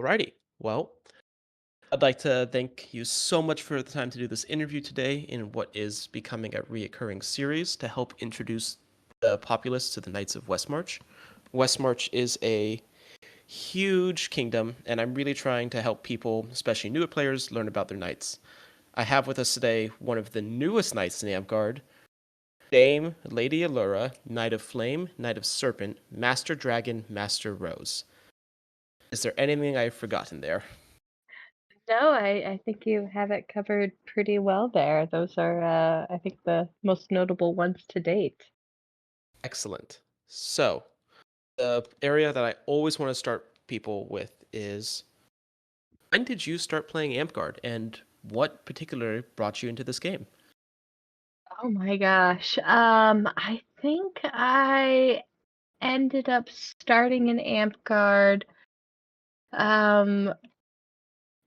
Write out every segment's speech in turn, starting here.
Alrighty. Well, I'd like to thank you so much for the time to do this interview today in what is becoming a reoccurring series to help introduce the populace to the Knights of Westmarch. Westmarch is a huge kingdom, and I'm really trying to help people, especially newer players, learn about their knights. I have with us today one of the newest knights in the Amtgard, Dame Lady Alura, Knight of Flame, Knight of Serpent, Master Dragon, Master Rose. Is there anything I've forgotten there? No, I think you have it covered pretty well there. Those are, I think, the most notable ones to date. Excellent. So, the area that I always want to start people with is when did you start playing Amtgard and what particularly brought you into this game? Oh my gosh. I think I ended up starting in Amp um,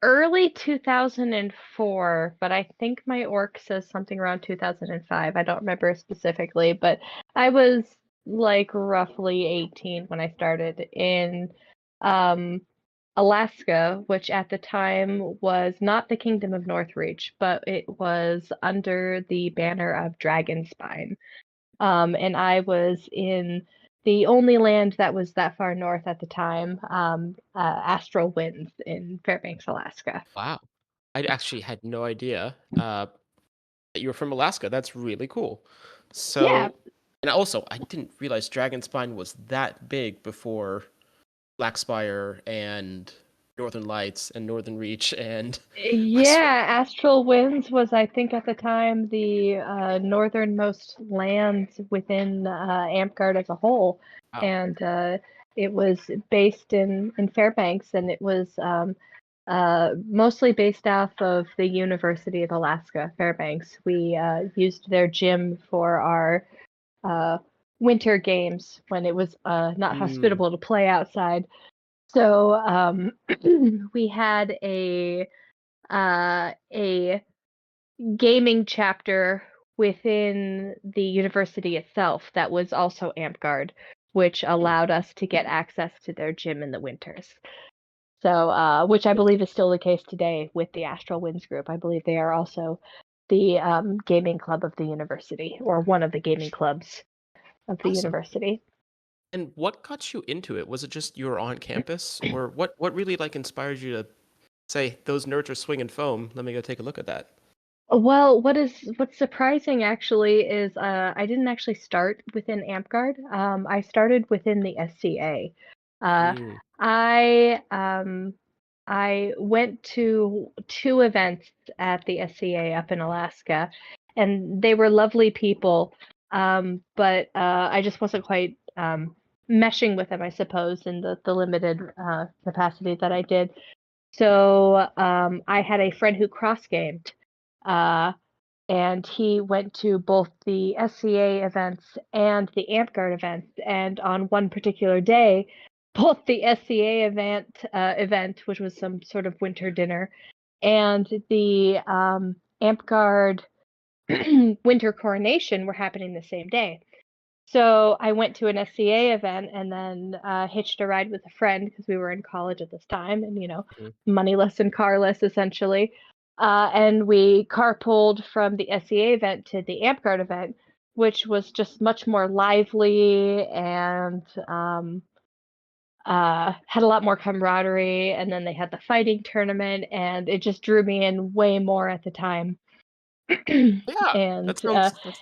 early 2004, but I think my orc says something around 2005. I don't remember specifically, but I was like roughly 18 when I started in um, Alaska, which at the time was not the Kingdom of Northreach, but it was under the banner of Dragonspine. And I was in the only land that was that far north at the time, Astral Winds in Fairbanks, Alaska. Wow. I actually had no idea that you were from Alaska. That's really cool. Yeah, So, and also, I didn't realize Dragonspine was that big before Blackspire and Northern Lights and Northern Reach and Western. yeah, Astral Winds was, I think, at the time the northernmost land within Amtgard as a whole, Wow. and it was based in Fairbanks, and it was mostly based off of the University of Alaska, Fairbanks. We used their gym for our uh, winter games when it was not Mm, hospitable to play outside. So we had a gaming chapter within the university itself that was also AmpGuard, which hmm. allowed us to get access to their gym in the winters. So, which I believe is still the case today with the Astral Winds group. I believe they are also the gaming club of the university, or one of the gaming clubs of the Awesome. university. And what got you into it? Was it just you were on campus, or what really like inspired you to say those nerds are swinging foam? Let me go take a look at that. Well, what's surprising actually is I didn't actually start within AmpGuard. I started within the SCA. Uh, Mm, I I went to two events at the SCA up in Alaska, and they were lovely people. But I just wasn't quite meshing with them, I suppose, in the limited capacity that I did. So I had a friend who cross gamed. Uh, and he went to both the SCA events and the AmpGuard events. And on one particular day, both the SCA event, which was some sort of winter dinner, and the AmpGuard winter coronation were happening the same day. So I went to an SCA event and then hitched a ride with a friend because we were in college at this time, and mm. moneyless and carless essentially. And we carpooled from the SCA event to the AmpGuard event, which was just much more lively and had a lot more camaraderie. And then they had the fighting tournament, and it just drew me in way more at the time. Yeah, and that uh, sounds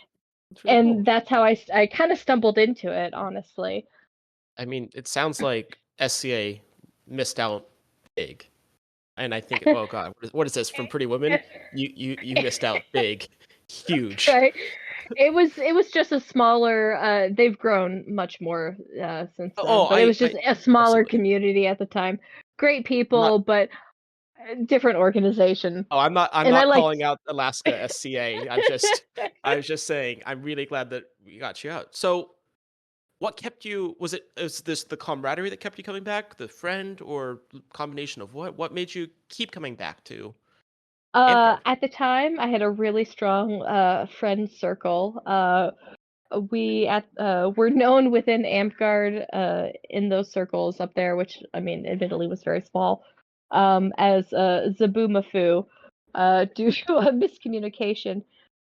that's really and cool. that's how I kind of stumbled into it, honestly. I mean, it sounds like SCA missed out big, and I think, oh god, what is this from Pretty Women? You missed out big, huge. Right. It was just a smaller they've grown much more since then, Oh, but it was just I a smaller absolutely. community at the time. Great I'm not. people, but different organization. Oh, I'm And I not liked calling out Alaska SCA. I was just saying I'm really glad that we got you out. So, what kept you? Was this the camaraderie that kept you coming back, the friend, or combination of what? What made you keep coming back to Amtgard? at the time I had a really strong friend circle. We're known within Amtgard in those circles up there, which I mean admittedly was very small. as Zabumafu due to a miscommunication.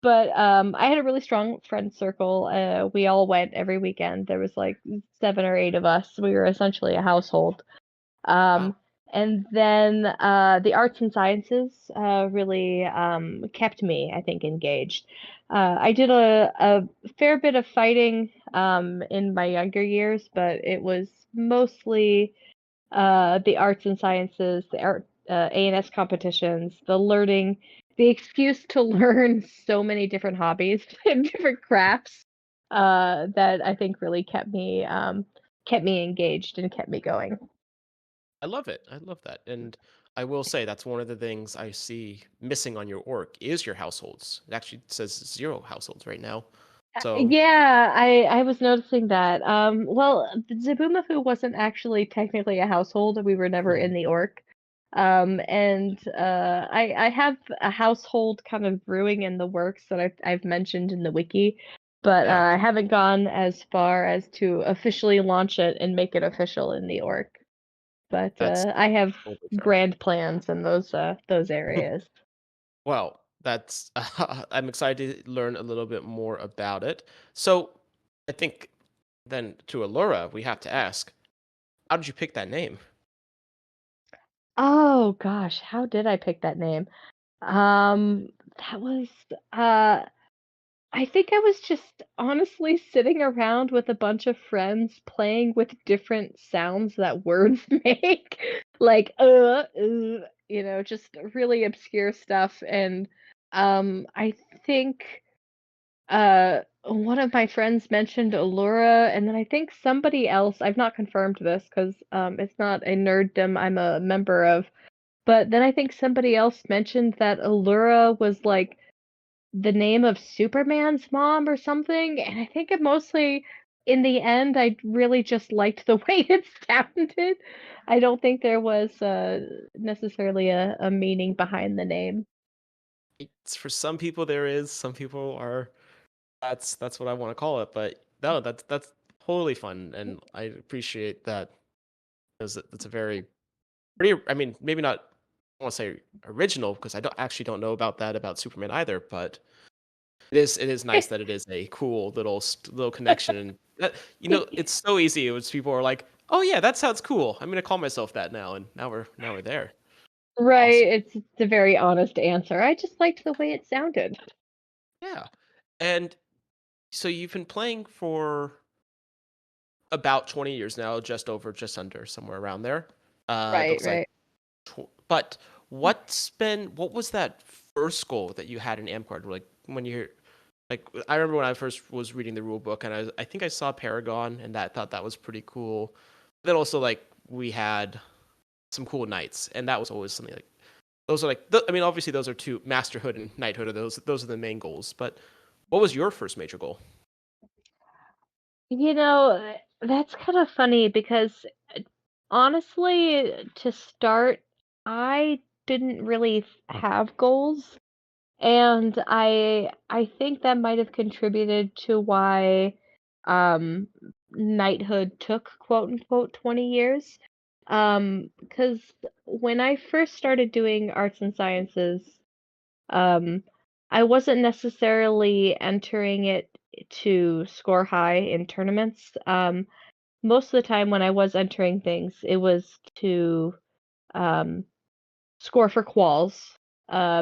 But I had a really strong friend circle. We all went every weekend. There was like 7 or 8 of us. We were essentially a household. Wow. Um, and then the arts and sciences really kept me, I think, engaged. I did a fair bit of fighting in my younger years, but it was mostly the arts and sciences, the art A&S competitions, the learning, the excuse to learn so many different hobbies and different crafts that I think really kept me engaged and kept me going. I love it. I love that. And I will say that's one of the things I see missing on your org is your households. It actually says 0 households right now. So, Yeah, I was noticing that. Well, Zabumafu wasn't actually technically a household. We were never mhm, in the orc. And I have a household kind of brewing in the works that I've mentioned in the wiki, but yeah, I haven't gone as far as to officially launch it and make it official in the orc. But that's I have totally fair. grand plans in those areas. Well, that's I'm excited to learn a little bit more about it. So, I think then to Alura, we have to ask, how did you pick that name? Oh gosh, how did I pick that name? Um, that was uh I think I was just honestly sitting around with a bunch of friends playing with different sounds that words make, like just really obscure stuff. And I think one of my friends mentioned Allura, and then I think somebody else, I've not confirmed this because it's not a nerddom I'm a member of, but then I think somebody else mentioned that Allura was like the name of Superman's mom or something, and I think it mostly in the end, I really just liked the way it sounded. I don't think there was, necessarily a meaning behind the name. It's for some people there is, some people are that's what I want to call it, but no, that's totally fun and I appreciate that because it's a very pretty I mean, maybe not I want to say original because I don't know about that about Superman either, but it is nice that it is a cool little connection and that it's so easy. It was people are like, "Oh yeah, that sounds cool. I'm gonna call myself that now," and now we're there. Right, Awesome. it's a very honest answer. I just liked the way it sounded. Yeah. And so you've been playing for about 20 years now, just over, just under, somewhere around there. It Right, looks like, right. but what was that first goal that you had in Amcard? Like when you're like, I remember when I first was reading the rule book, and I think I saw Paragon, and that thought that was pretty cool. Then also like we had some cool knights, and that was always something like those are like I mean, obviously those are two masterhood and knighthood are those are the main goals. But what was your first major goal? That's kind of funny because honestly, to start, I didn't really have goals. And I think that might have contributed to why um knighthood took quote unquote 20 years. Because when I first started doing arts and sciences, um I wasn't necessarily entering it to score high in tournaments. Most of the time when I was entering things, it was to um score for quals,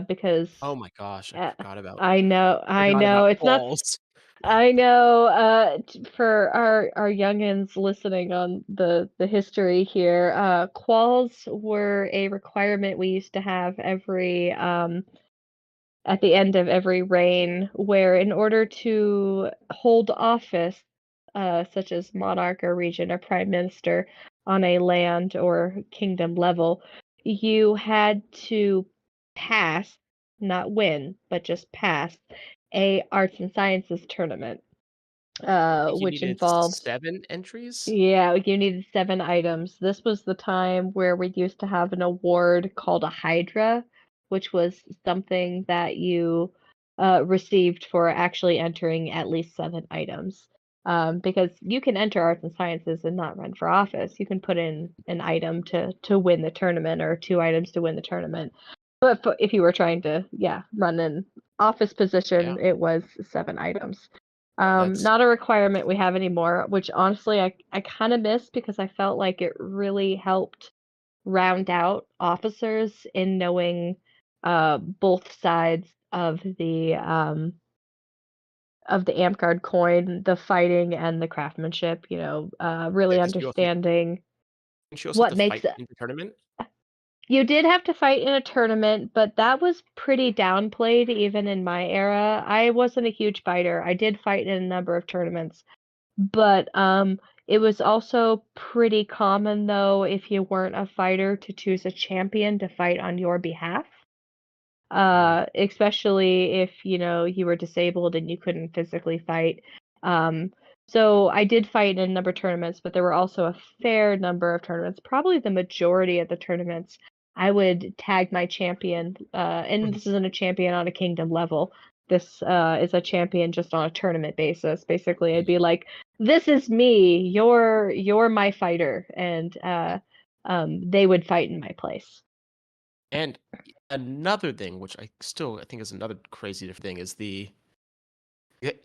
because Oh my gosh, uh, I forgot know, about it's not quals. I know, for our youngins listening on the history here, quals were a requirement we used to have every, at the end of every reign, where in order to hold office, such as monarch or regent or prime minister on a land or kingdom level, you had to pass, not win, but just pass a arts and sciences tournament, I think you which needed involved 7 entries? yeah, you needed 7 items. This was the time where we used to have an award called a Hydra, which was something that you, received for actually entering at least 7 items. Because you can enter arts and sciences and not run for office. You can put in an item to win the tournament or two items to win the tournament. But if you were trying to, yeah, run an office Yeah. position, it was 7 items. Oh, that's Not a requirement we have anymore, which honestly I kind of miss because I felt like it really helped round out officers in knowing both sides of the Amtgard coin, the fighting and the craftsmanship, yeah, really because understanding you also have what to makes fight it. in the tournament. You did have to fight in a tournament, but that was pretty downplayed even in my era. I wasn't a huge fighter. I did fight in a number of tournaments, but it was also pretty common though if you weren't a fighter to choose a champion to fight on your behalf. Mm. Especially if, you were disabled and you couldn't physically fight. Um, so I did fight in a number of tournaments, but there were also a fair number of tournaments, probably the majority of the tournaments. I would tag my champion, and Mhm. this isn't a champion on a kingdom level. This is a champion just on a tournament basis. Basically, I'd be like, "This is me. You're my fighter," and they would fight in my place. And another thing, which I think is another crazy different thing, is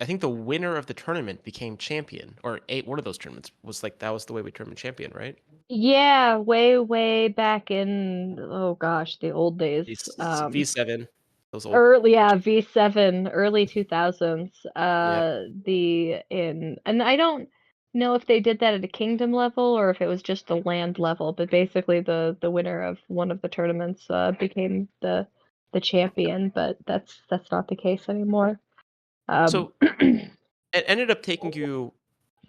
I think the winner of the tournament became champion, or one of those tournaments was like that was the way we determined champion, right? Yeah, way, way back in, oh gosh, the old days. V7, those old. Early, yeah, V7, early 2000s. Yeah. And I don't know if they did that at a kingdom level or if it was just the land level, but basically the winner of one of the tournaments became the champion, but that's not the case anymore. Um, So it ended up taking you,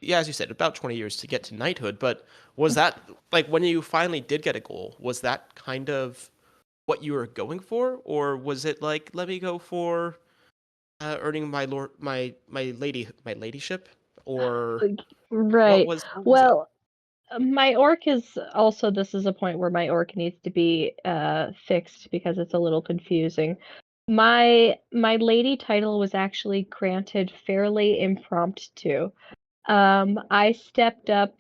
yeah, as you said, about 20 years to get to knighthood. But was that like when you finally did get a goal? Was that kind of what you were going for, or was it like let me go for earning my lord, my ladyship, or right. what was it? Well, my orc is also this is a point where my orc needs to be fixed because it's a little confusing. My lady title was actually granted fairly impromptu. I stepped up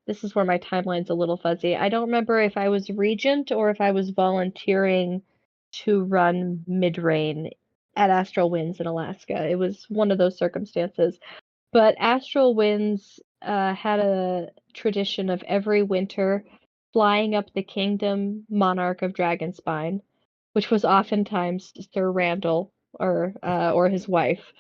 this is where my timeline's a little fuzzy. I don't remember if I was regent or if I was volunteering to run mid-reign at Astral Winds in Alaska. It was one of those circumstances. But Astral Winds had a tradition of every winter flying up the kingdom monarch of Dragonspine, which was oftentimes Sir Randall or his wife,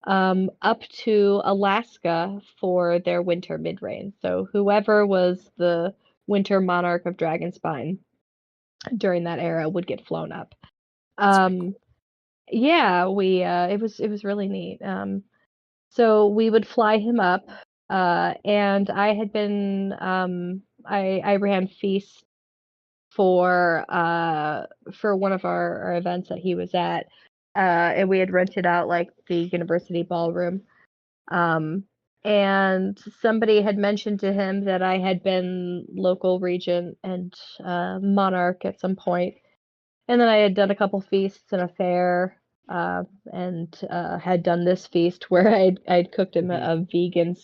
up to Alaska for their winter mid-reign. So whoever was the winter monarch of Dragonspine during that era would get flown up. That's pretty cool. Um, yeah, we it was really neat. So we would fly him up, and I had been I ran feast for one of our events that he was at, and we had rented out like the university ballroom. Um, and somebody had mentioned to him that I had been local regent and monarch at some point, and then I had done a couple feasts and a fair, and had done this feast where I'd cooked him Hmm. a vegan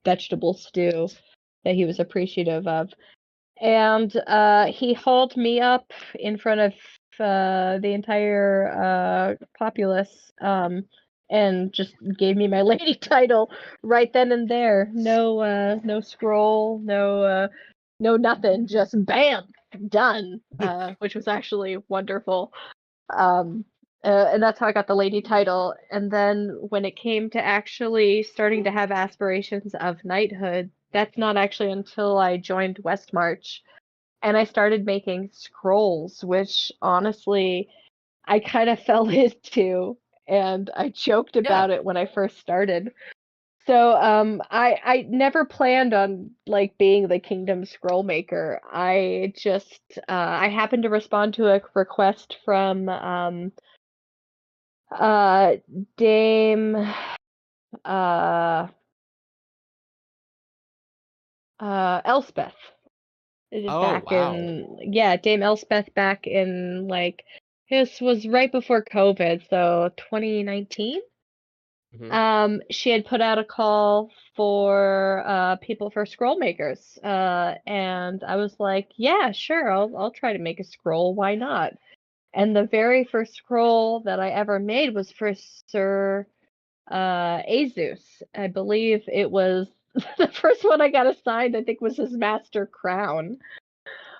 vegetable stew that he was appreciative of. And he hauled me up in front of the entire populace, and just gave me my lady title right then and there. No scroll, no nothing. Just bam, done. Which was actually wonderful. Um, and that's how I got the lady title. And then when it came to actually starting to have aspirations of knighthood, that's not actually until I joined Westmarch and I started making scrolls, which honestly I kind of fell into, and I joked Yeah. about it when I first started. So I never planned on like being the kingdom scroll maker. I just I happened to respond to a request from uh Dame uh Elspeth. Oh Back wow. in yeah, Dame Elspeth back in like this was right before COVID, so 2019. Hmm. She had put out a call for people for scroll makers, and I was like, yeah, sure, I'll try to make a scroll. Why not? And the very first scroll that I ever made was for Sir Azus. I believe it was the first one I got assigned. I think was his master crown.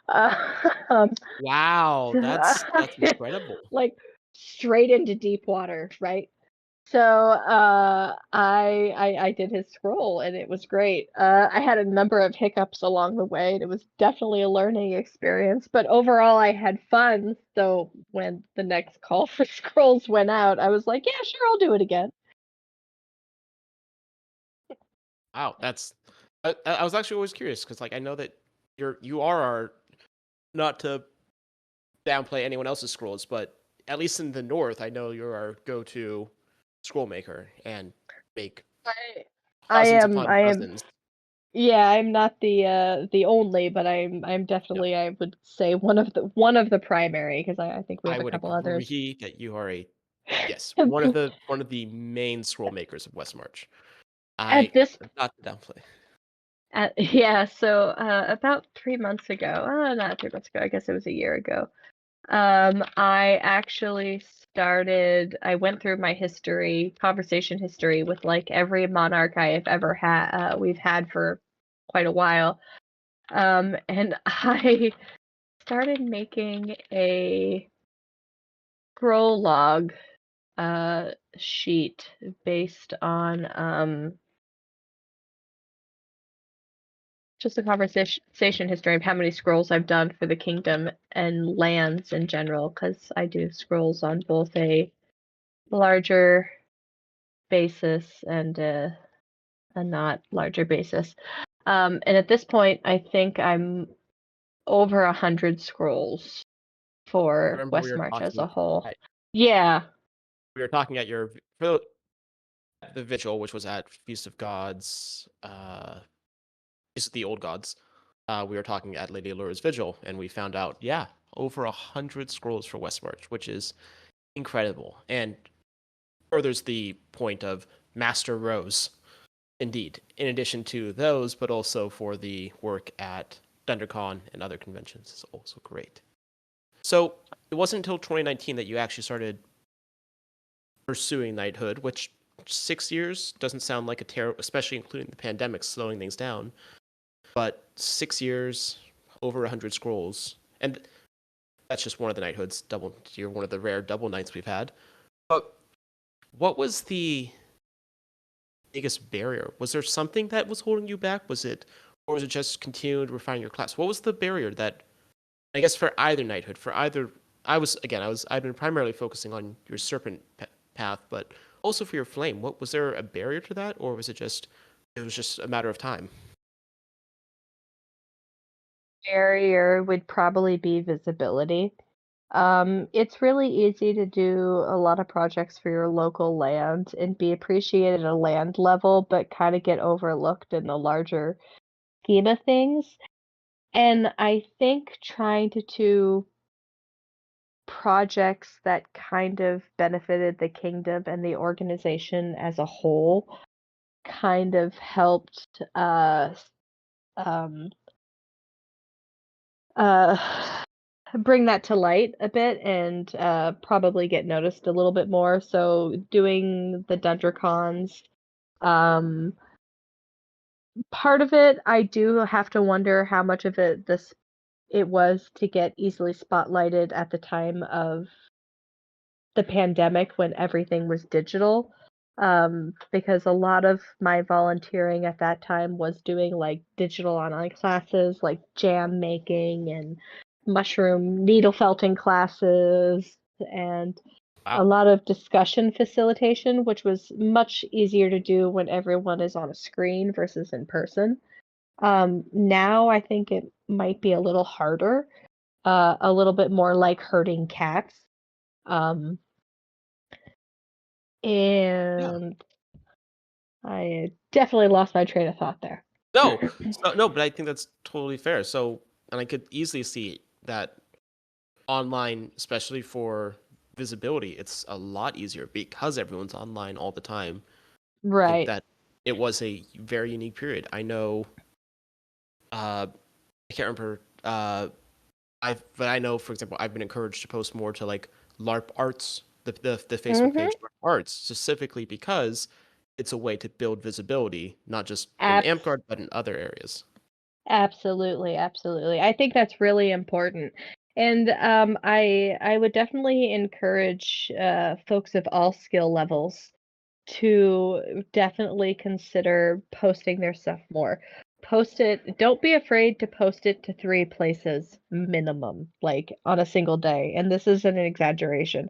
Um, Wow, that's incredible. like straight into deep water, right? So I did his scroll and it was great. I had a number of hiccups along the way, and it was definitely a learning experience. But overall, I had fun. So when the next call for scrolls went out, I was like, "Yeah, sure, I'll do it again." Wow, that's. I was actually always curious because, like, I know that you are our, not to downplay anyone else's scrolls, but at least in the north, I know you're our go-to scroll maker and make I I dozens am upon I am dozens. yeah, I'm not the only, but I'm Yeah, definitely I would say one of the primary because I think we I have a would couple others. agree that you are a, yes, one of the main scroll makers of West March. At I this not to downplay. Yeah, so about 3 months ago, not 3 months ago, I guess it was a year ago. I actually I went through my conversation history with like every monarch I have ever had, we've had for quite a while. And I started making a scroll log sheet based on just a conversation history of how many scrolls I've done for the kingdom and lands in general, because I do scrolls on both a larger basis and a not larger basis. And at this point, I think I'm over 100 scrolls I for remember Westmarch as a whole. at Yeah, we were talking at your for the vigil, which was at Feast of Gods. Is the old gods. We were talking at Lady Allura's vigil, and we found out, yeah, over 100 scrolls for Westmarch, which is incredible, and furthers the point of Master Rose. Indeed, in addition to those, but also for the work at DunderCon and other conventions is also great. So it wasn't until 2019 that you actually started pursuing knighthood, which 6 years doesn't sound like a terrible, especially including the pandemic slowing things down. But 6 years, over 100 scrolls, and that's just one of the knighthoods. Double, you're one of the rare double knights we've had. But what was the biggest barrier? Was there something that was holding you back? Or was it just continued refining your class? What was the barrier that, I guess, for either knighthood, for either, I've been primarily focusing on your serpent path, but also for your flame. What was there a barrier to that, or it was just a matter of time? barrier would probably be visibility. It's really easy to do a lot of projects for your local land and be appreciated at a land level, but kind of get overlooked in the larger scheme of things. And I think trying to do projects that kind of benefited the kingdom and the organization as a whole kind of helped um, uh, bring that to light a bit and probably get noticed a little bit more. So doing the DunderCons, um, part of it, I do have to wonder how much of it was to get easily spotlighted at the time of the pandemic when everything was digital. Because a lot of my volunteering at that time was doing like digital online classes, like jam making and mushroom needle felting classes, and a Wow. lot of discussion facilitation, which was much easier to do when everyone is on a screen versus in person. Now I think it might be a little harder, a little bit more like herding cats. Um, Yeah. and I definitely lost my train of thought there. No, no, but I think that's totally fair. So, and I could easily see that online, especially for visibility, it's a lot easier because everyone's online all the time. I think Right. that it was a very unique period. I know, I can't remember, but I know, for example, I've been encouraged to post more to like LARP Arts, the Facebook Mm-hmm. page LARP Arts, specifically because it's a way to build visibility, not just in Abs Amtgard, but in other areas. Absolutely, absolutely. I think that's really important. And I would definitely encourage folks of all skill levels to definitely consider posting their stuff more. Post it, don't be afraid to post it to 3 places minimum, like on a single day. And this isn't an exaggeration.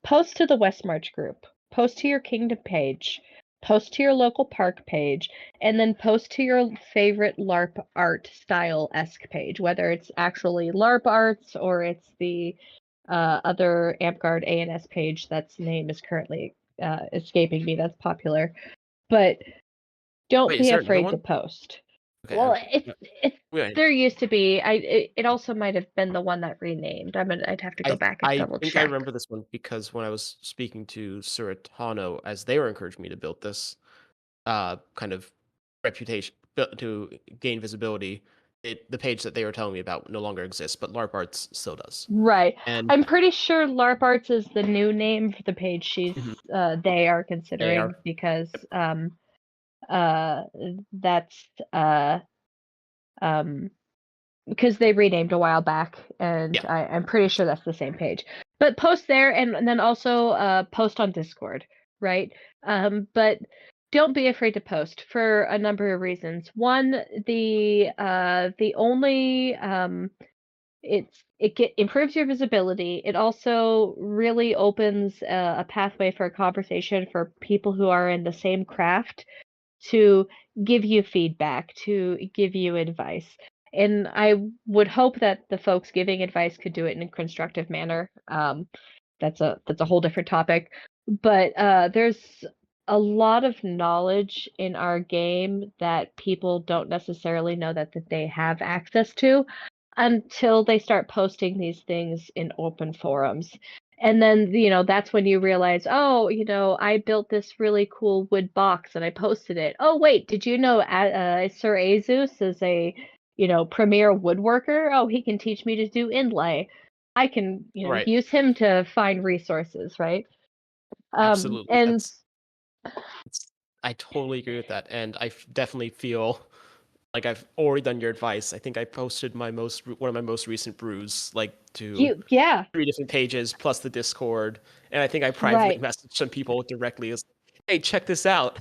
Post to the West March group, post to your Kingdom page, post to your local park page, and then post to your favorite LARP art style-esque page, whether it's actually LARP arts or it's the other AmpGuard ANS page that's name is currently escaping me that's popular. But don't Wait, is be there another afraid to one? post. Okay, Well, it's wait, there used to be. It also might have been the one that renamed. I'd have to go back and I double think I check. remember this one because when I was speaking to Suratano, as they were encouraging me to build this kind of reputation to gain visibility, the page that they were telling me about no longer exists, but LARP Arts still does. Right. And I'm pretty sure LARP Arts is the new name for the page mhm, they are they are. considering because Yep. uh that's um because they renamed a while back and Yeah. I'm pretty sure that's the same page. But post there and then also post on Discord, right? But don't be afraid to post for a number of reasons. One, the only improves your visibility. It also really opens a pathway for a conversation for people who are in the same craft to give you feedback, to give you advice. And I would hope that the folks giving advice could do it in a constructive manner. That's a whole different topic. But there's a lot of knowledge in our game that people don't necessarily know that they have access to until they start posting these things in open forums. And then, that's when you realize, oh, I built this really cool wood box and I posted it. Oh, wait, did you know Sir Azus is a, premier woodworker? Oh, he can teach me to do inlay. I can, Right. use him to find resources, right? Absolutely. And That's I totally agree with that, and definitely feel like I've already done your advice. I think I posted one of my most recent brews like to yeah, 3 different pages plus the Discord, and I think I privately right. messaged some people directly as, "Hey, check this out."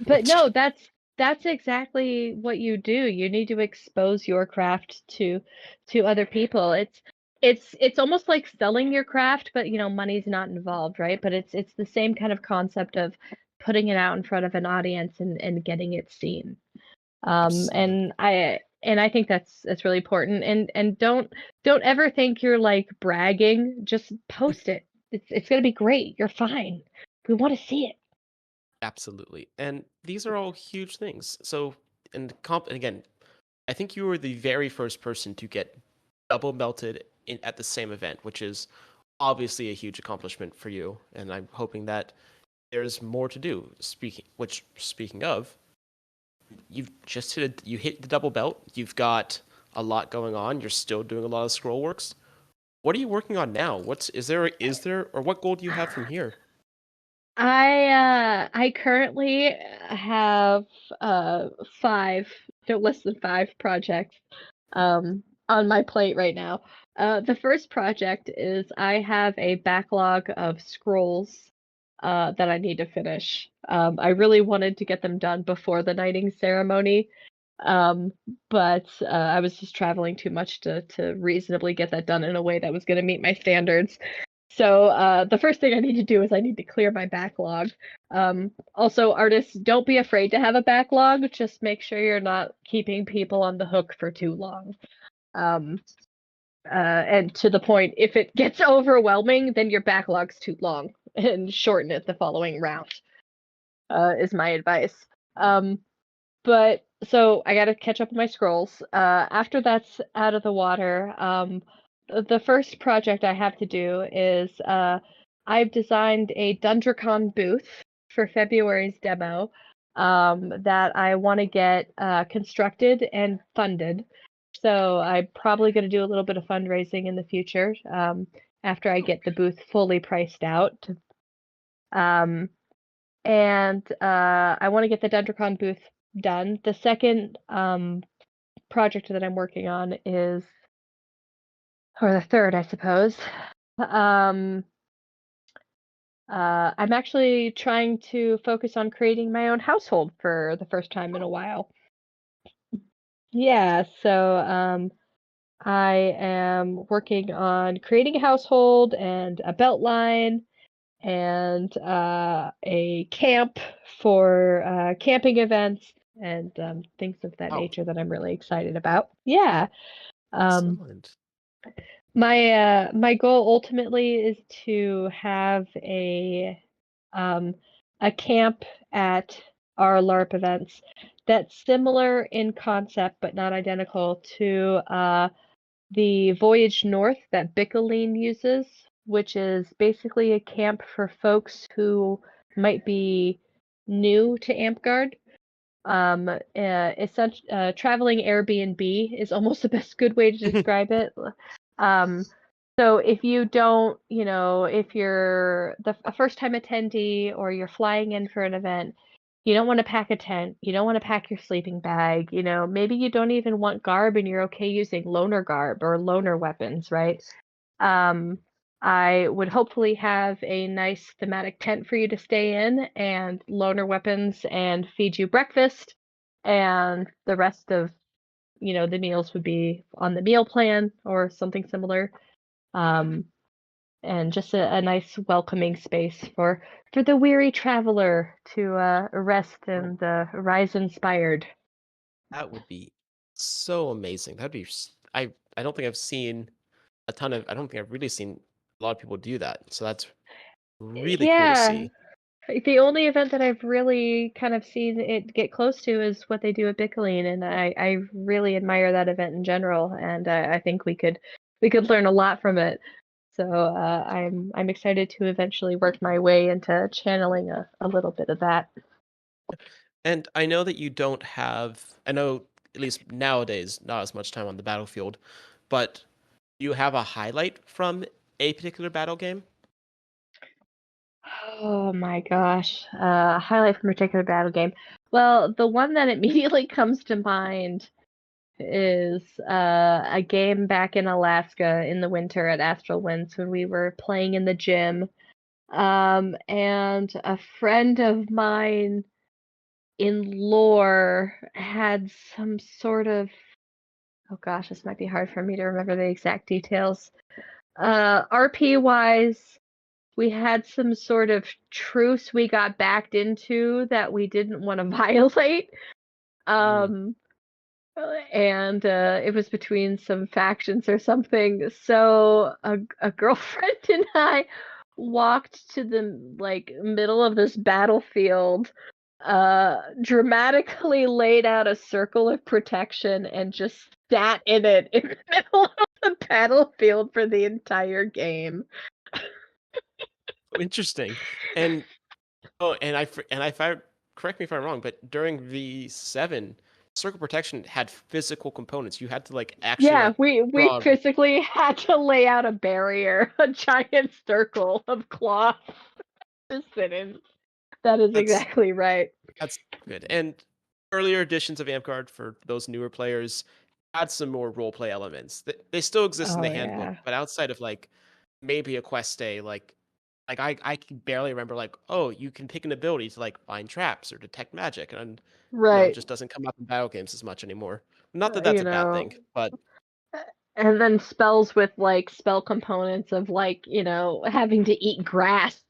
But Which no, that's exactly what you do. You need to expose your craft to other people. It's almost like selling your craft, but money's not involved, right? But it's the same kind of concept of putting it out in front of an audience and getting it seen. absolutely, And I think that's really important. And don't ever think you're like bragging. Just post it. It's gonna be great. You're fine. We want to see it. absolutely, and these are all huge things. So, and again, I think you were the very first person to get double melted at the same event, which is obviously a huge accomplishment for you. And I'm hoping that there's more to do. Speaking of, you hit the double belt. You've got a lot going on. You're still doing a lot of scroll works. What are you working on now? Is there or what goal do you have from here? I currently have 5, no less than 5 projects on my plate right now. The first project is I have a backlog of scrolls that I need to finish. I really wanted to get them done before the knighting ceremony, um, but I was just traveling too much to reasonably get that done in a way that was going to meet my standards. So the first thing I need to do is I need to clear my backlog. Also, artists, don't be afraid to have a backlog. Just make sure you're not keeping people on the hook for too long. Um, and to the point, if it gets overwhelming, then your backlog's too long and shorten it the following round, is my advice. Um, but so I got to catch up with my scrolls. After that's out of the water, the first project I have to do is I've designed a Dundracon booth for February's demo that I want to get constructed and funded. So I'm probably going to do a little bit of fundraising in the future after I get the booth fully priced out. Um, and I want to get the Dendrocon booth done. The second project that I'm working on is, or the third, I suppose. I'm actually trying to focus on creating my own household for the first time in a while. Yeah, so I am working on creating a household and a belt line and a camp for camping events and things of that Wow, nature that I'm really excited about. Yeah. Um, excellent. my goal ultimately is to have um, a camp at our LARP events that's similar in concept but not identical to the Voyage North that Bickeline uses, which is basically a camp for folks who might be new to Amtgard. Traveling Airbnb is almost the best good way to describe it. Um, so if you don't, if you're a first time attendee or you're flying in for an event, you don't want to pack a tent, you don't want to pack your sleeping bag, maybe you don't even want garb and you're okay using loner garb or loner weapons, right? Um, I would hopefully have a nice thematic tent for you to stay in and loaner weapons and feed you breakfast. And the rest of, the meals would be on the meal plan or something similar. Um, and just a nice welcoming space for the weary traveler to rest Oh, and rise inspired. that would be so amazing. That'd be. I don't think I've seen a ton of. I don't think I've really seen a lot of people do that. So that's really cool to Yeah, see. the only event that I've really kind of seen it get close to is what they do at Bickeline, and I really admire that event in general, and I think we could learn a lot from it. So I'm excited to eventually work my way into channeling a little bit of that. And I know that you don't have. I know at least nowadays not as much time on the battlefield, but you have a highlight from a particular battle game. Oh my gosh, highlight from a particular battle game. Well, the one that immediately comes to mind is a game back in Alaska in the winter at Astral Winds when we were playing in the gym. And a friend of mine in lore had some sort of, oh gosh, this might be hard for me to remember the exact details. RP wise, we had some sort of truce we got backed into that we didn't want to violate. Mm. Um, and it was between some factions or something. So a girlfriend and I walked to the middle of this battlefield, dramatically laid out a circle of protection and just sat in it in the middle of the battlefield for the entire game. Interesting. And oh, and if I correct me if I'm wrong, but during V7, Circle Protection had physical components. You had to like actually Yeah, like we draw. physically had to lay out a barrier, a giant circle of cloth to sit in. That is That's exactly right. that's good. And earlier editions of Amcard for those newer players had some more role play elements. They still exist in Oh the handbook, yeah. but outside of like maybe a quest day, like I can barely remember like, oh, you can pick an ability to like find traps or detect magic, and it Right. just doesn't come up in battle games as much anymore. Not that that's You a bad know, thing, but and then spells with spell components of having to eat grass.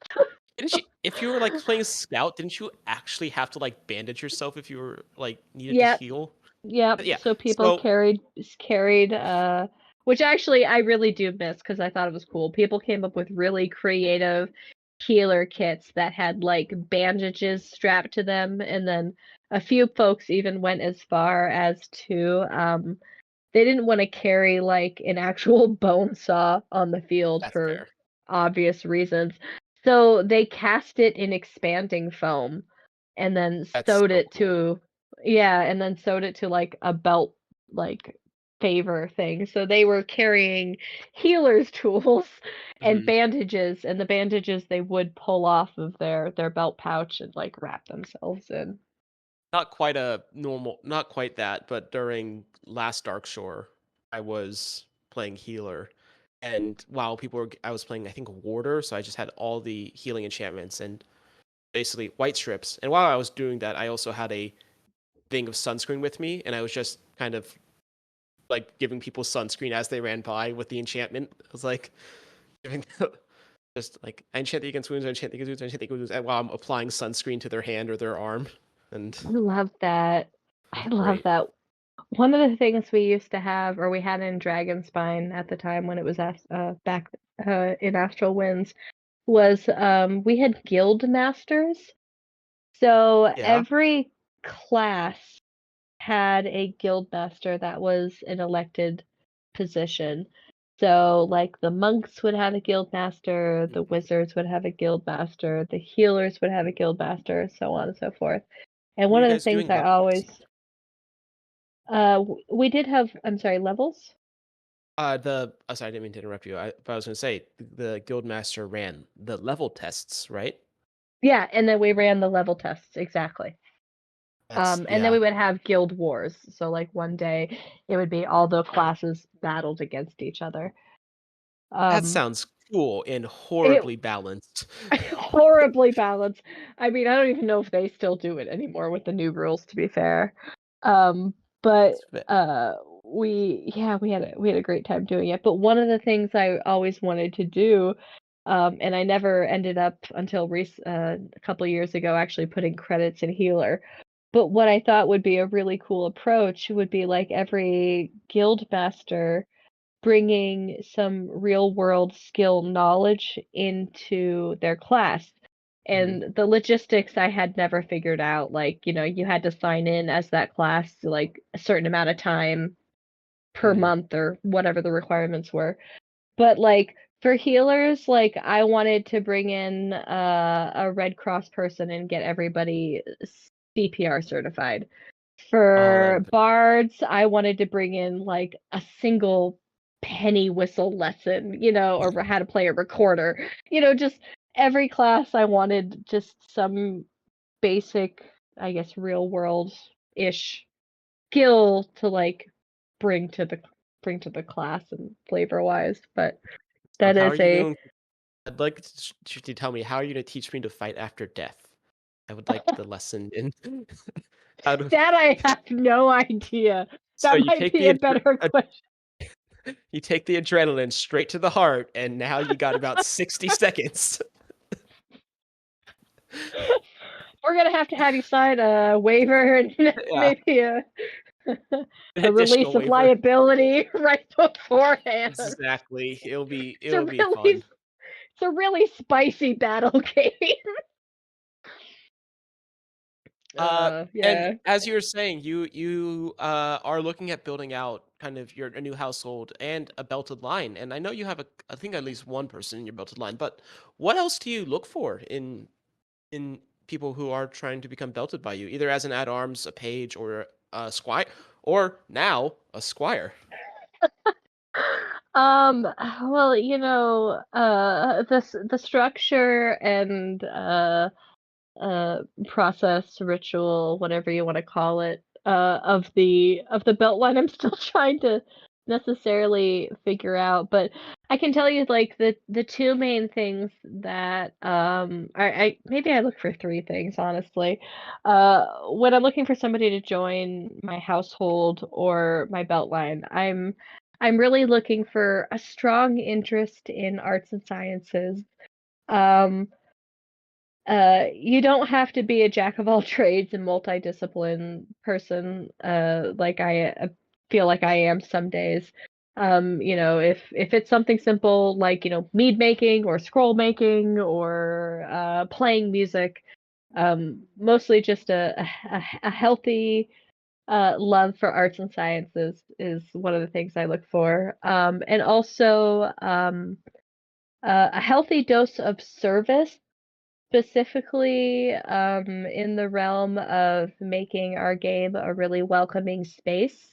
didn't you, if you were like playing scout, didn't you actually have to like bandage yourself if you were like needed to Yep, heal? yep. Yeah. So people So carried which actually I really do miss because I thought it was cool. People came up with really creative healer kits that had bandages strapped to them, and then a few folks even went as far as to they didn't want to carry an actual bone saw on the field that's for fair. obvious reasons. So they cast it in expanding foam and then That's sewed so it cool. to yeah, and then sewed it to like a belt like favor thing. So they were carrying healer's tools and Mhm. bandages, and the bandages they would pull off of their belt pouch and like wrap themselves in. Not quite a normal, not quite that, but during last Dark Shore, I was playing healer, and while I was playing, I think warder, so I just had all the healing enchantments and basically white strips. And while I was doing that, I also had a thing of sunscreen with me, and I was just kind of like giving people sunscreen as they ran by with the enchantment. I was like giving just like I enchant the against wounds, I enchant the against wounds, I enchant the against wounds, and while I'm applying sunscreen to their hand or their arm, and I love that. it I was love great. that. One of the things we used to have, or we had in Dragonspine at the time when it was back in Astral Winds, was we had guild masters. So Yeah. every class had a guild master that was an elected position. So like the monks would have a guild master, the Mhm. wizards would have a guild master, the healers would have a guild master, so on and so forth. And Were one you of the guys things doing I levels? always we did have, I'm sorry, levels? Sorry, I didn't mean to interrupt you. But I was going to say the guildmaster ran the level tests, right? Yeah, and then we ran the level tests, exactly. That's And then we yeah. would have guild wars. So like one day it would be all the classes battled against each other. That Um, sounds cool and it horribly balanced. horribly balanced. I mean, I don't even know if they still do it anymore with the new rules, to be fair. Um, but It's ve- uh, we had a great time doing it. But one of the things I always wanted to do, and I never ended up until a couple of years ago actually putting credits in healer. But what I thought would be a really cool approach would be like every guild master bringing some real world skill knowledge into their class. Mhm. And the logistics I had never figured out. Like, you know, you had to sign in as that class like a certain amount of time per Mhm. month or whatever the requirements were. But like for healers, like I wanted to bring in a Red Cross person and get everybody CPR certified. Oh, that For would be bards, I wanted to bring in like a single penny whistle lesson, you know, or how to play a recorder. You know, just every class I wanted just some basic, I guess, real world ish skill to like bring to the bring to the class and flavor wise. But so. that How are is you a going? I'd like you to tell me how are you going to teach me to fight after death? I would like the lesson in how to. that I have no idea. So That you might take be a better question. you take the adrenaline straight to the heart, and now you got about 60 seconds. We're gonna have you sign a waiver and Yeah, maybe an a additional release of waiver. liability right beforehand. Exactly. It's a It'll be really fun. it's a really spicy battle game. Uh, and Yeah. as you were saying, you are looking at building out kind of your a new household and a belted line. And I know you have I think at least one person in your belted line. But what else do you look for in people who are trying to become belted by you, either as an at arms, a page, or a squire, or now a squire? Well, you know, the structure and process, ritual, whatever you want to call it, of the Beltline. I'm still trying to necessarily figure out, but I can tell you like the two main things that I maybe I look for three things honestly. When I'm looking for somebody to join my household or my Beltline, I'm really looking for a strong interest in arts and sciences. Um, you don't have to be a jack of all trades and multidiscipline person, like I feel like I am some days. You know, if it's something simple like, you know, mead making or scroll making or playing music, mostly just a healthy love for arts and sciences is one of the things I look for. And also a healthy dose of service specifically in the realm of making our game a really welcoming space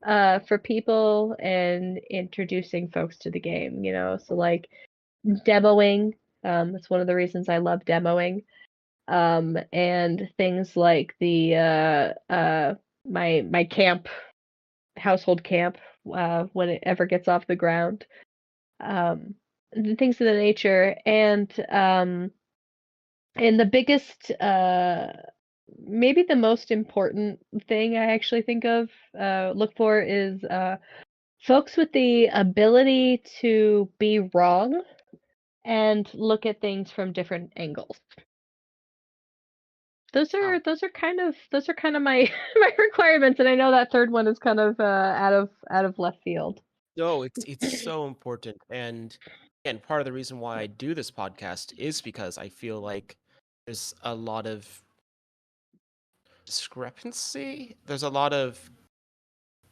for people and introducing folks to the game, you know. So like demoing, that's one of the reasons I love demoing. And things like the my camp, household camp, when it ever gets off the ground, um, things of the nature. And the biggest, maybe the most important thing I actually think of, look for is folks with the ability to be wrong and look at things from different angles. Wow. Those are kind of my my requirements, and I know that third one is kind of out of left field. No, it's so important, and again, part of the reason why I do this podcast is because I feel like there's a lot of discrepancy. There's a lot of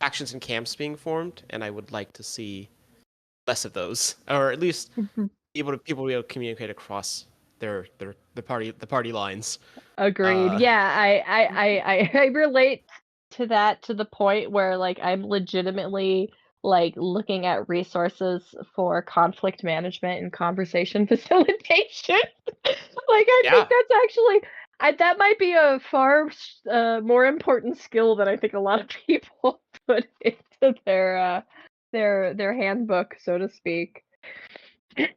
factions and camps being formed, and I would like to see less of those, or at least people be able to communicate across the party lines. Agreed. Uh, Yeah, I relate to that to the point where like I'm legitimately like looking at resources for conflict management and conversation facilitation. Like I think yeah, that's actually that might be a far more important skill than I think a lot of people put into their handbook, so to speak.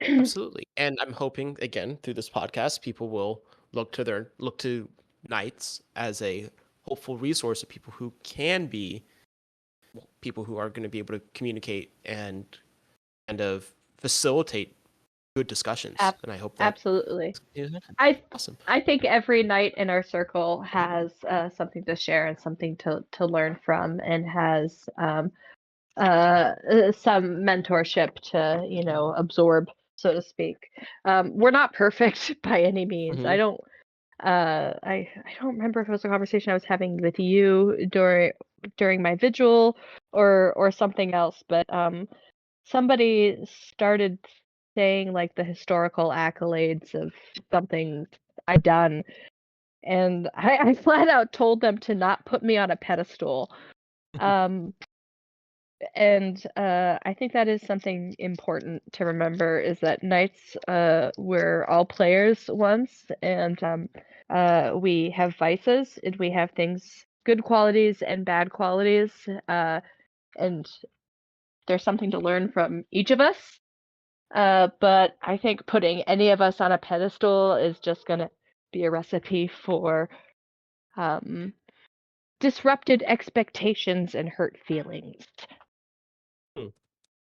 absolutely. And I'm hoping again through this podcast, people will look to Knights as a hopeful resource of people who can be people who are going to be able to communicate and kind of facilitate good discussions. Ab- And I hope that Absolutely. is happen. I Awesome. I think every knight in our circle has something to share and something to learn from, and has some mentorship to absorb, so to speak. We're not perfect by any means. Hmm. I don't remember if it was a conversation I was having with you during my vigil or something else, but somebody started saying like the historical accolades of something I've done, and I flat out told them to not put me on a pedestal. Um, and I think that is something important to remember, is that knights, we're all players once, and we have vices, and we have things, good qualities and bad qualities, and there's something to learn from each of us. But I think putting any of us on a pedestal is just gonna be a recipe for um, disrupted expectations and hurt feelings, Hmm.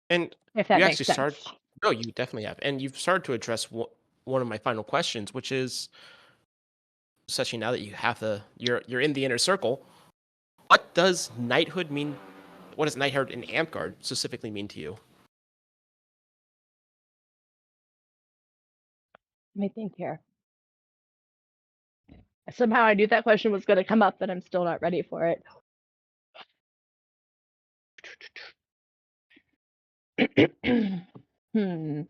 And if that you makes actually started. sense. No, you definitely have, and you've started to address one of my final questions, which is, especially now that you have you're in the inner circle. What does knighthood mean? What does knighthood in Amtgard specifically mean to you? Let me think here. Somehow I knew that question was going to come up, but I'm still not ready for it. Hmm.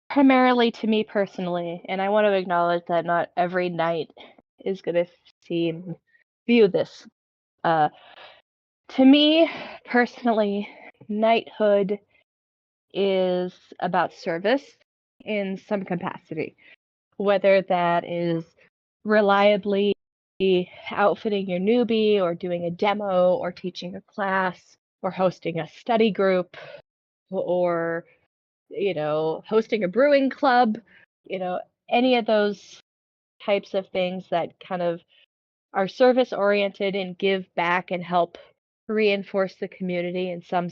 Primarily to me personally, and I want to acknowledge that not every knight is going to view this. Uh, to me personally, knighthood is about service in some capacity, whether that is reliably outfitting your newbie, or doing a demo, or teaching a class, or hosting a study group, or hosting a brewing club, you know, any of those types of things that kind of are service oriented and give back and help reinforce the community in some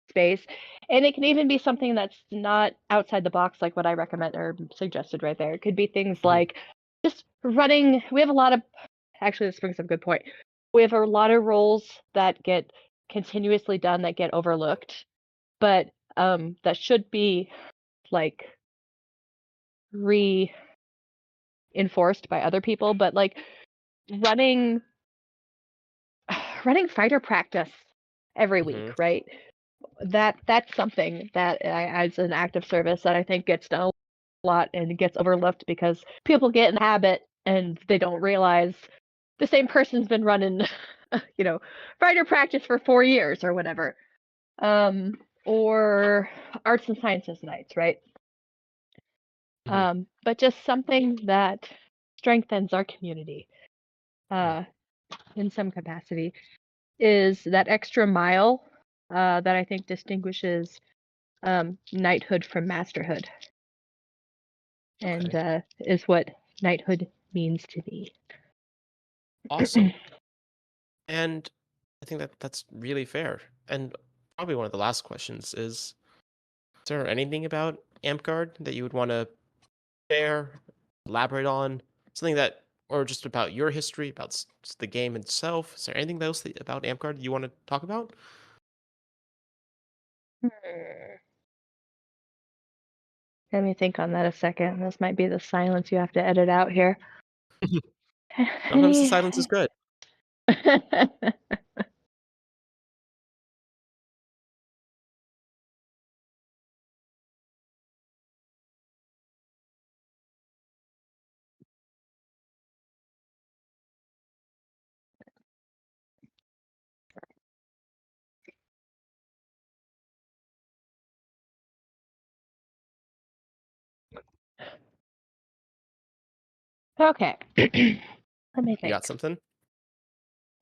space. And it can even be something that's not outside the box, like what I recommend or suggested right there. It could be things Mhm. like just running. We have a lot of, actually, this brings up a good point. We have a lot of roles that get continuously done that get overlooked, but that should be like reinforced by other people. But like running running fighter practice every week, Mhm. right? that's something that as an active service that I think gets done a lot and gets overlooked because people get in the habit and they don't realize the same person's been running, fighter practice for 4 years or whatever. Um, or arts and sciences nights, right? Mhm. But just something that strengthens our community Yeah. uh, in some capacity is that extra mile that I think distinguishes knighthood from masterhood, and Okay. is what knighthood means to me. Awesome. And I think that that's really fair. And probably one of the last questions is there anything about Amtgard that you would want to share, elaborate on, something that, or just about your history, about the game itself? Is there anything else about Amtgard you want to talk about? Hmm. Let me think on that a second. This might be the silence you have to edit out here. Sometimes the silence is good. Okay. Let me You got think. something?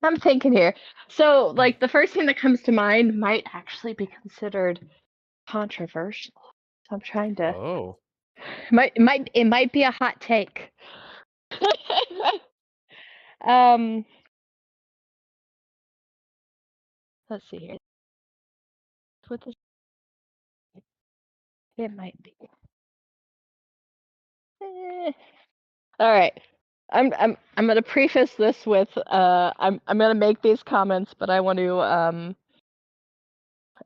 I'm thinking here. So, like, the first thing that comes to mind might actually be considered controversial. So I'm trying to. Oh. It might be a hot take. um, let's see here. What this? It might be. All right. I'm gonna preface this with I'm gonna make these comments, but I want to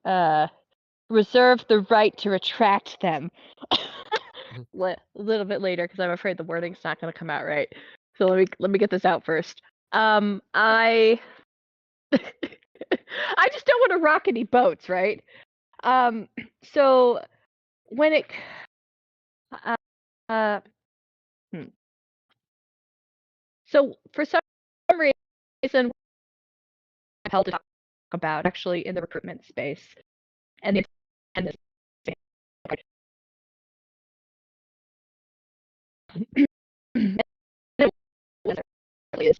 uh reserve the right to retract them Mhm. a little bit later because I'm afraid the wording's not gonna come out right. So let me get this out first. I I just don't want to rock any boats, right? So when it uh, uh hmm. So for some reason I held to talk about actually in the recruitment space and the and this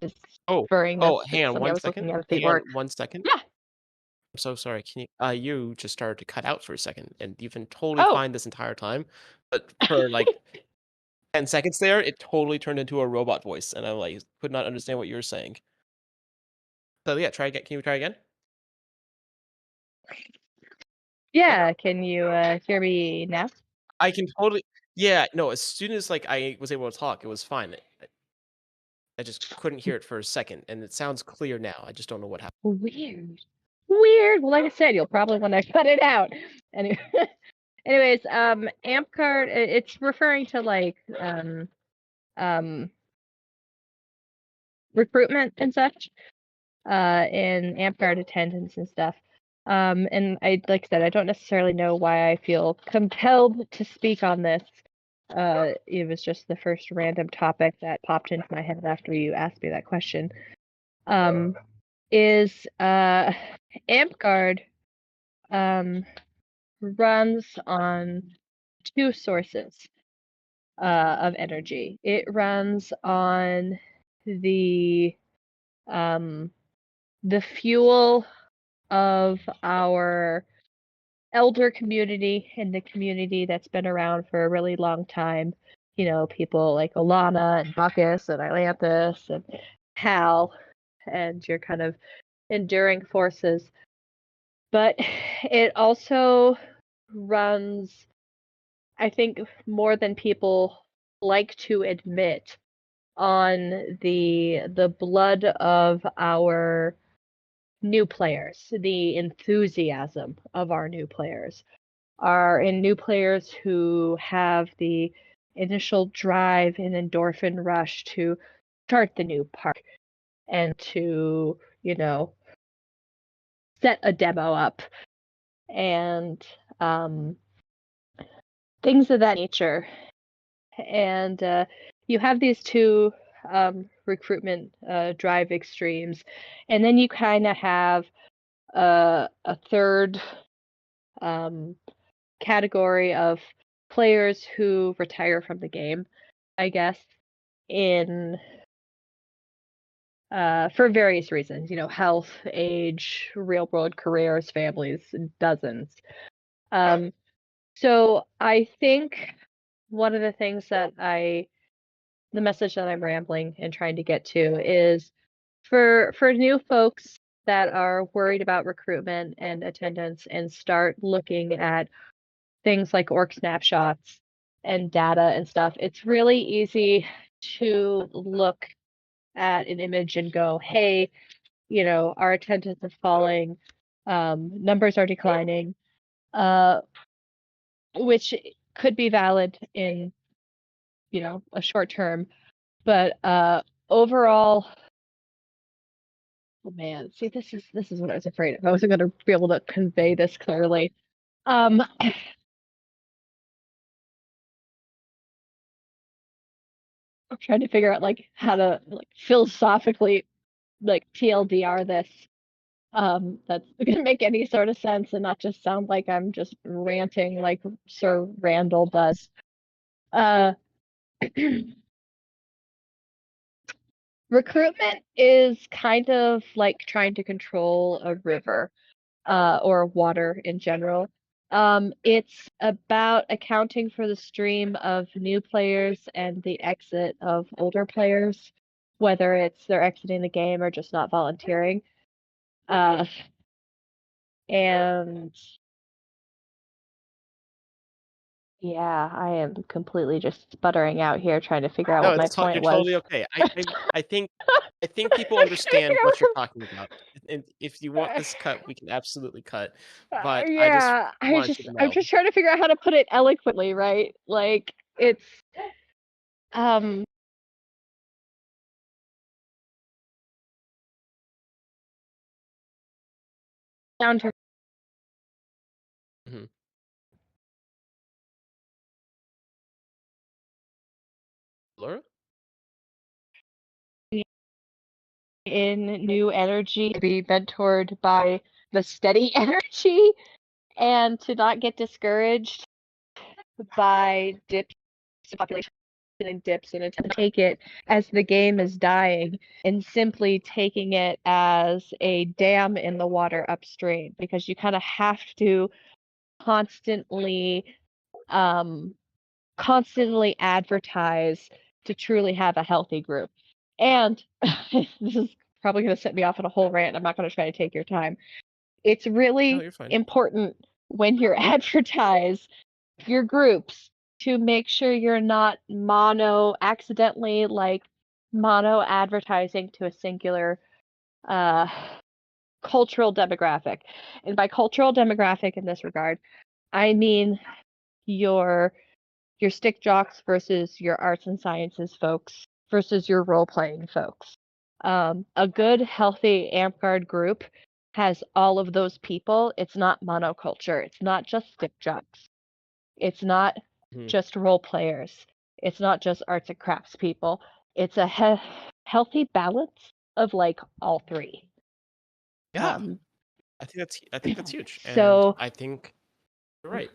is just Oh. referring this Oh, to hang on something I one was second. looking at if they Hang on work. 1 second. Yeah. I'm so sorry. Can you just started to cut out for a second, and you've been totally Oh. fine this entire time, but for, like, 10 seconds there, it totally turned into a robot voice, and I, like, could not understand what you were saying. So, yeah, try again. Can you try again? Okay. Yeah, can you hear me now? I can totally yeah, no, as soon as, like, I was able to talk, it was fine. I just couldn't hear it for a second, and it sounds clear now. I just don't know what happened. Weird. Weird. Well, like I said, you'll probably want to cut it out. Anyway, anyways, amp card it's referring to like um recruitment and such. In amp card attendance and stuff. And I like I said, I don't necessarily know why I feel compelled to speak on this. It was just the first random topic that popped into my head after you asked me that question. Um, is amp guard runs on two sources of energy. It runs on the um, the fuel of our elder community and the community that's been around for a really long time. You know, people like Alana and Buckus and Atlantis and Hal and your kind of enduring forces. But it also runs, I think, more than people like to admit on the blood of our new players, the enthusiasm of our new players are in new players who have the initial drive and endorphin rush to start the new park and to, set a demo up and um, things of that nature. And you have these two recruitment drive extremes, and then you kind of have a third um, category of players who retire from the game, I guess, in for various reasons, health, age, real world careers, families, dozens. Um, so I think one of the things the message that I'm rambling and trying to get to is for new folks that are worried about recruitment and attendance and start looking at things like org snapshots and data and stuff. It's really easy to look at an image and go, hey, our attendance is falling, numbers are declining, uh, which could be valid in, a short term. But overall, oh man, see, this is what I was afraid of. I wasn't going to be able to convey this clearly. I'm trying to figure out like how to like philosophically like TLDR this. That's gonna make any sort of sense and not just sound like I'm just ranting like Sir Randall does. Uh, recruitment is kind of like trying to control a river, or water in general. It's about accounting for the stream of new players and the exit of older players, whether it's they're exiting the game or just not volunteering. Uh, and yeah, I am completely just sputtering out here trying to figure out No, what my you're point was. totally okay. I think people I'm trying to understand what you're figure talking about, and if you want out. this cut, we can absolutely cut, but I just Yeah, wanted you to I'm know. just trying to figure out how to put it eloquently, right? Like it's um down to Mhm. Laura? in new energy, be mentored by the steady energy, and to not get discouraged by dips in population and dips and to take it as the game is dying and simply taking it as a dam in the water upstream, because you kind of have to constantly um constantly advertise to truly have a healthy group. And this is probably going to set me off on a whole rant. I'm not going to try to take your time. It's No, really you're fine. important when you're advertise your groups to make sure you're not accidentally like mono advertising to a singular uh, cultural demographic. And by cultural demographic in this regard, I mean your your stick jocks versus your arts and sciences folks versus your role playing folks. A good, healthy AmpGuard group has all of those people. It's not monoculture. It's not just stick jocks. It's not Mhm. just role players. It's not just arts and crafts people. It's a healthy balance of like all three. Yeah, Um, I think that's huge, and so I think you're right.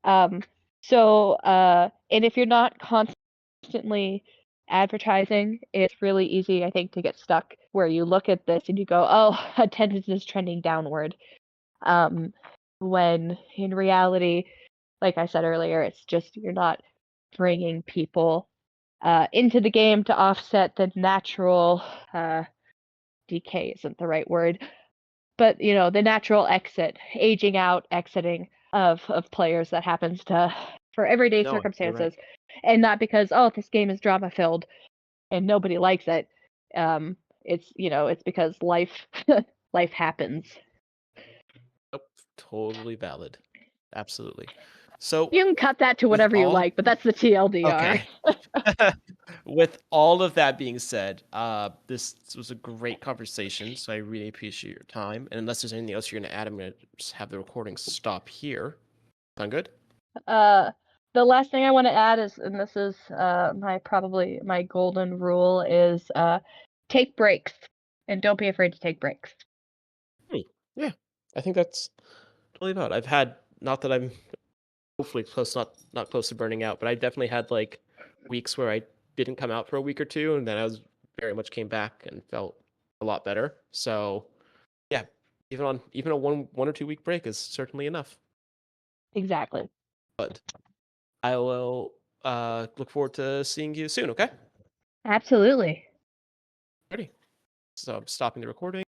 Um, and if you're not constantly advertising, it's really easy, I think, to get stuck where you look at this and you go, oh, attendance is trending downward. Um, when in reality, like I said earlier, it's just you're not bringing people into the game to offset the natural decay isn't the right word, but the natural exit, aging out, exiting of players that happens to for everyday No, you're right. circumstances, and not because this game is drama filled and nobody likes it. It's because life life happens. Nope, totally valid. Absolutely. So You can cut that to with whatever you all like, but that's the TLDR. okay. With all of that being said, this was a great conversation, so I really appreciate your time. And unless there's anything else you're gonna add, I'm gonna just have the recording stop here. Sound good? Uh, the last thing I want to add is, and this is probably my golden rule, is take breaks and don't be afraid to take breaks. Hmm. Yeah, I think that's totally about. I've had not that I'm hopefully close, not close to burning out, but I definitely had like weeks where I didn't come out for a week or two, and then I was very much came back and felt a lot better. So yeah, even a one or 2 week break is certainly enough. Exactly. But I will look forward to seeing you soon. Okay. Absolutely. Ready. So I'm stopping the recording.